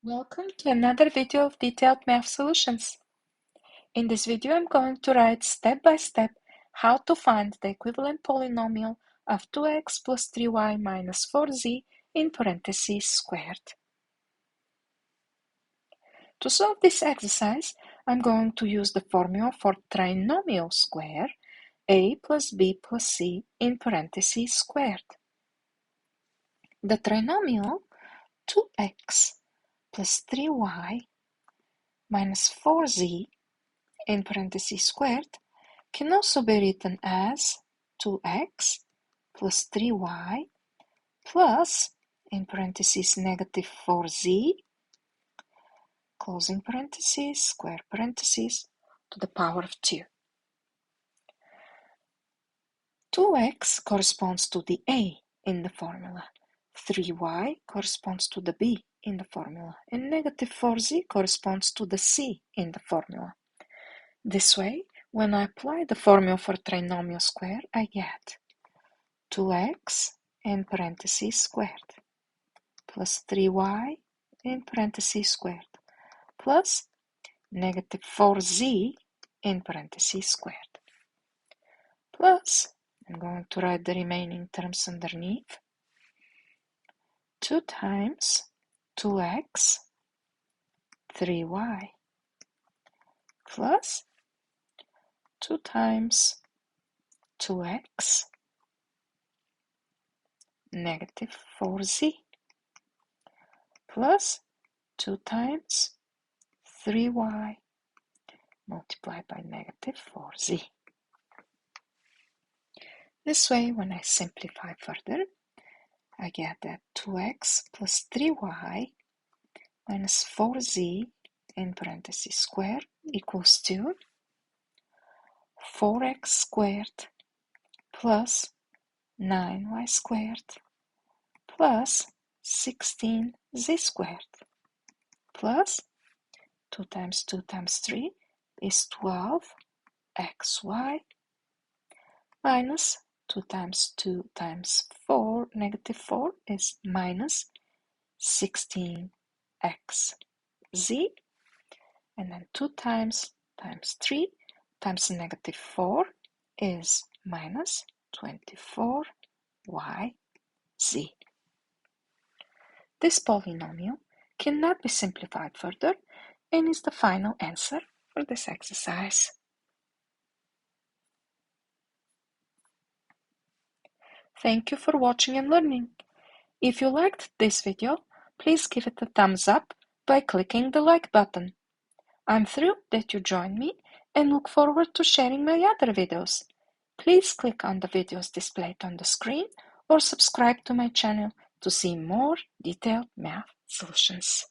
Welcome to another video of detailed math solutions. In this video, I'm going to write step by step how to find the equivalent polynomial of 2x plus 3y minus 4z in parentheses squared. To solve this exercise, I'm going to use the formula for trinomial square, a plus b plus c in parentheses squared. The trinomial 2x plus 3y minus 4z in parentheses squared can also be written as 2x plus 3y plus, in parentheses, negative 4z, closing parentheses, square parentheses, to the power of 2. 2x corresponds to the a in the formula, 3y corresponds to the b in the formula, and negative 4z corresponds to the c in the formula. This way, when I apply the formula for trinomial square, I get 2x in parentheses squared plus 3y in parentheses squared plus negative 4z in parentheses squared plus, I'm going to write the remaining terms underneath, 2 times 2x 3y plus 2 times 2x negative 4z plus 2 times 3y multiplied by negative 4z. This way, when I simplify further, I get that 2x plus 3y minus 4z in parentheses square equals to 4x squared plus 9y squared plus 16z squared plus 2 times 2 times 3 is 12xy minus 2 times 2 times 4, negative 4 is minus 16xz, and then 2 times 3 times negative 4 is minus 24yz. This polynomial cannot be simplified further and is the final answer for this exercise. Thank you for watching and learning. If you liked this video, please give it a thumbs up by clicking the like button. I'm thrilled that you joined me and look forward to sharing my other videos. Please click on the videos displayed on the screen or subscribe to my channel to see more detailed math solutions.